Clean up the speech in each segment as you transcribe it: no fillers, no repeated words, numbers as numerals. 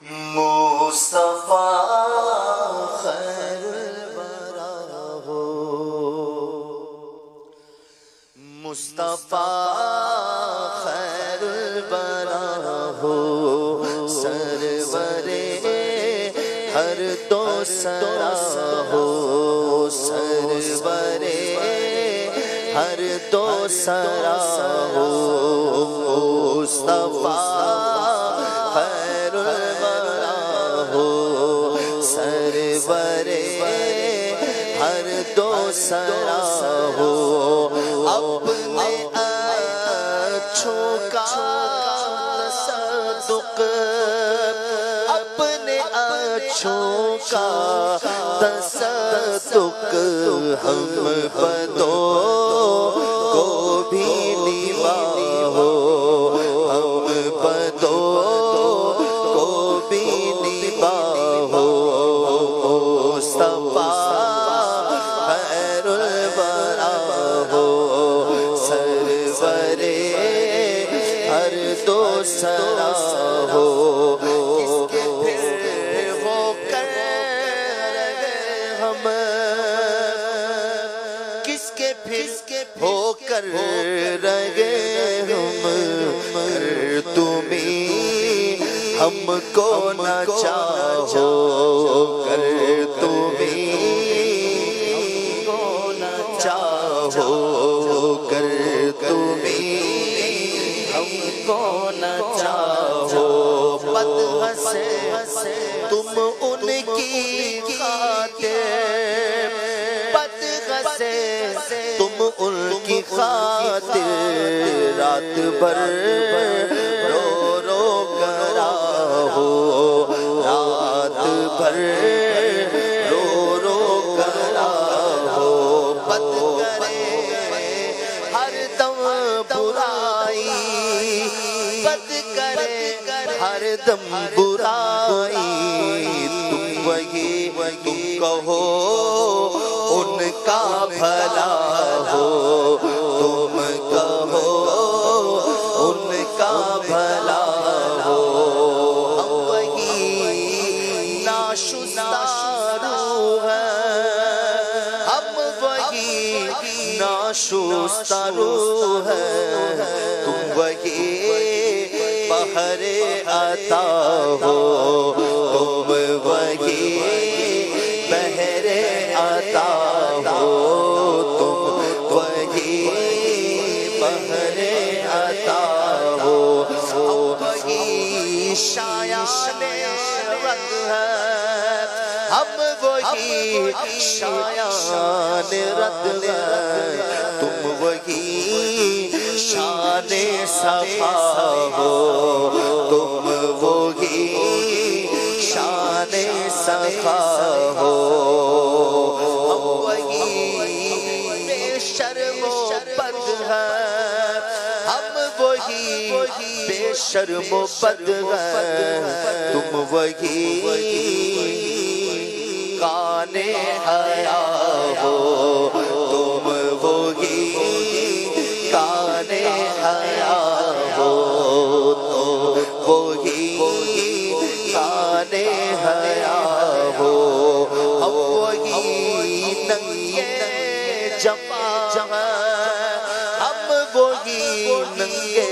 مصطفیٰ خیر الورا ہو، مصطفیٰ خیر الورا ہو، سرور ہر دو سرا ہو، سرور ہر دو سرا ہو، مصطفیٰ خیر الورا ہو، سرور ہر دو سرا ہو، اپنے اچھوں کا تصدق، اپنے اچھوں کا تصدق، ہم بدوں کو بھی نبھاؤ، ہم بدوں کو بھی نبھاؤ، مصطفیٰ خیر الورا ہو، سرور ہر دو سرا ہو، کس کے پھر ہو کر رہے ہم، کس کے پھر ہو کر رہے ہم، کر تمہیں ہم کو نہ چاہو، کر تمہیں ہم کو نہ چاہو، کر تمہیں ہم کو نہ چاہو، بد ہنسے تم ان کی خاطر، بد ہنسے تم ان کی خاطر، رات بھر رو رو کر آہو، رات بھر رو رو کر آہو، بد کرے ہر دم برائی، بد کرے ہر دم برائی، تم وہی تم کہو ان کا بھلا ہو، تم کہو ان کا بھلا ہو، ہم وہی ناشستہ روح ہیں، ہم وہی ناشستہ روح ہیں، تم وہی بحر عطا ہو، تم وہی بحر عطا ہو، تم وہی بحر عطا ہو، وہی شایان رد ہے، ہم وہی شایان رد ہے، تم وہی شان صفا ہو، تم وہی شان صفا ہو، ہم وہی بے شرم و بد ہیں، ہم وہی بے شرم و بد ہیں، تم وہی کان حیا ہو، تم وہی کان حیا ہو، تو وہی کان حیا ہو، ہم وہی ننگے جفا ہیں، ہم وہی ننگے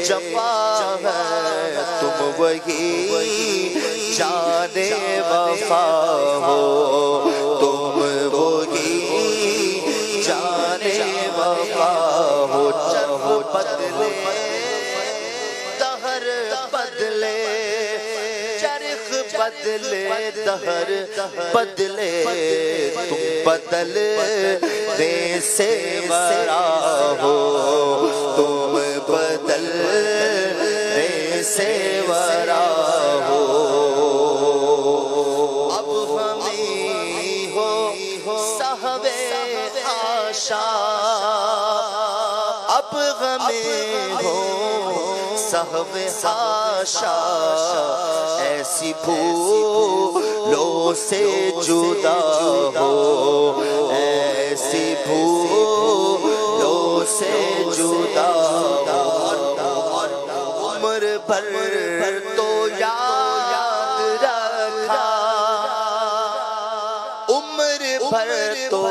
جفا ہیں، تم وہی جان وفا ہو، تم وہی جان وفا ہو، چرخ بدلے دہر بدلے، چرخ بدلے دہر بدلے، تم بدلنے سے ورا ہو، تم بدلنے سے ورا ہو، اب ہمیں ہو صاحب آشا، اب ہمیں ہو صاحب آشا، ایسی پھولوں سے جدا ہو، ایسی پھولوں سے جدا ہو، عمر بھر تو یاد بھر تو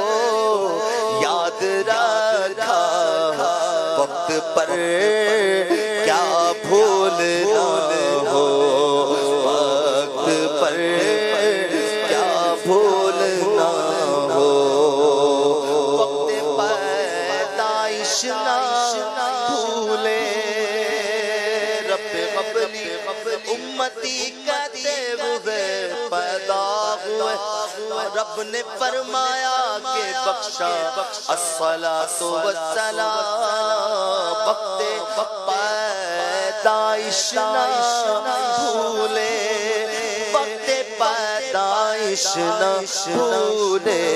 یاد رکھا، وقت پر کیا بھولنا ہو، وقت پر کیا بھولنا ہو، وقت پیدائش نہ بھولے، رب قبلی امتی کہتے ہوئے پیدا ہوئے، رب نے فرمایا کہ بخشا الصلاۃ والسلام، وقت پیدائش نہ بھولے، وقت پیدائش نہ بھولے،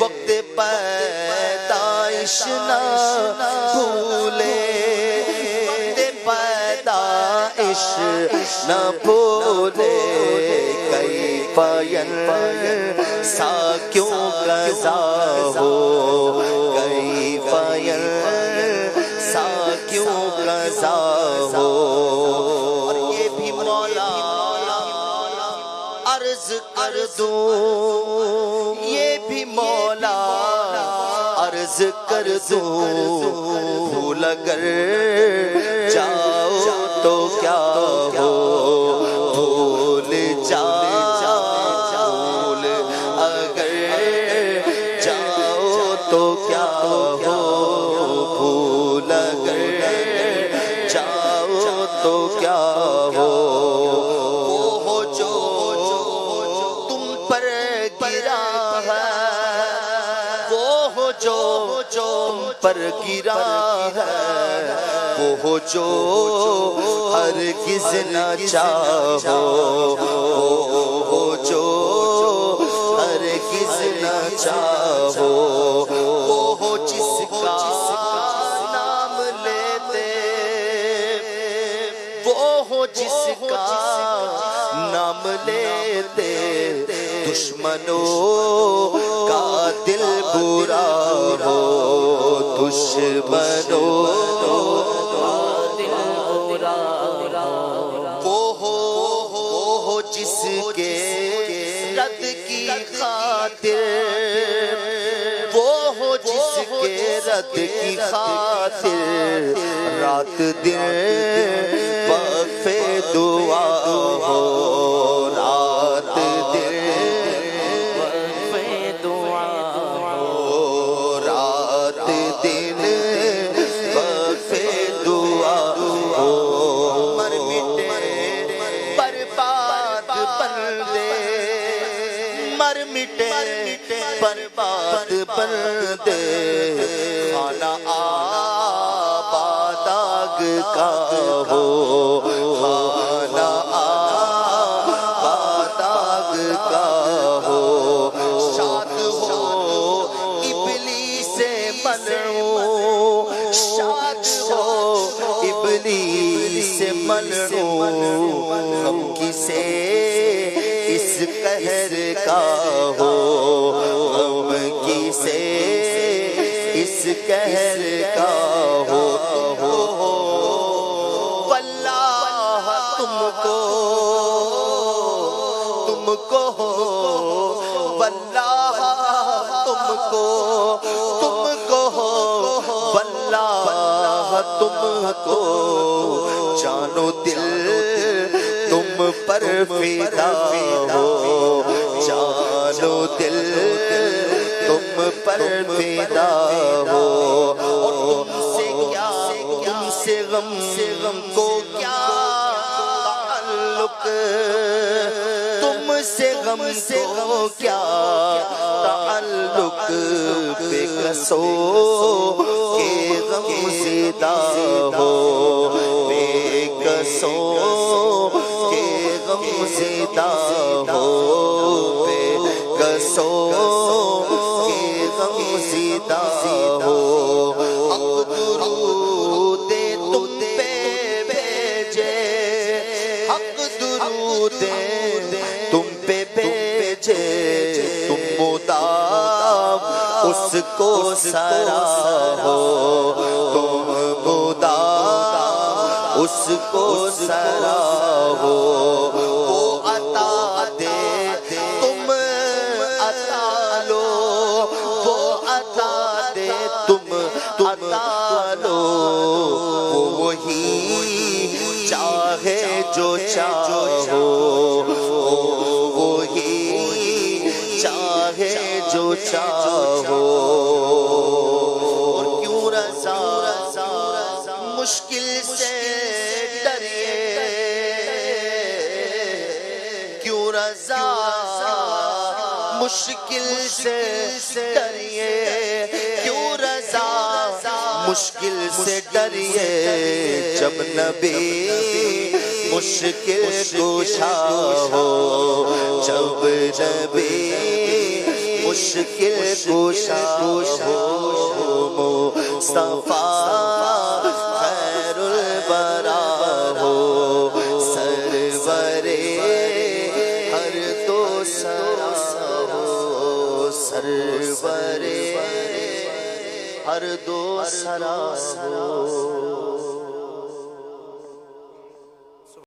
وقت پیدائش نہ بھولے، وقت پیدائش نہ بھولے، کیف ینسا کیوں قضا ہو، کیف ینسا کیوں قضا ہو، اور یہ بھی مولا عرض کر دوں، یہ بھی مولا عرض کر دوں، بھول اگر جاؤ تو کیا ہو، بھول بھول اگر جاؤ تو کیا ہو، بھول اگر جاؤ تو کیا ہو، وہ جو تم پر گرا ہے، وہ جو تم پر گرا ہے، وہ جو ہرگز نہ چاہو، وہ جو ہرگز نہ چاہو، وہ جس کا نام لیتے، وہ جس کا نام لیتے، دشمنوں کا دل برا ہو، دشمنوں کا دل برا ہو، وہ جس کے رد کی خاطر، وہ جس کے رد کی خاطر رات دن وقفے دعا ہو، رات دن وقفے دعا ہو، رات دن وقفے دعا ہو، مر مٹے برباد بندے، مر مٹے برباد بندے، خانہ آباد آگ کا ہو، خانہ آباد آگ کا ہو، شاد ہو ابلیس ملعون، شاد ہو ابلیس ملعون، ہم کسے اس قہر کا ہو، ہم کسے اس قہر کا ہو، واللہ تم کو واللہ تم کو واللہ تم کو جانو دل تم پر فدا ہو، جانو دل تم پر فدا ہو، اور تم سے غم کو کیا تعلق، تم سے غم کو کیا تعلق، بے قصو کے غم زدہ ہو، بے قصو کے غم زدہ ہو، بے قصو کے غم زدہ ہو، حق درود تم پہ بھیجے، حق درود تم پہ بھیجے، تم مدام اس کو سراہو، تم مدام اس کو سراہو، وہ عطا دے تم جو چاہو وہی چاہے جو چاہو اور کیوں رضا مشکل سے ڈریے کیوں رضا مشکل سے ڈریے کیوں رضا مشکل سے ڈریے جب نبی مشکل کشا ہو جب نبی مشکل کشا ہو مصطفیٰ خیر الورا ہو سرور ہر دو سرا ہو سرور ہر دو سرا ہو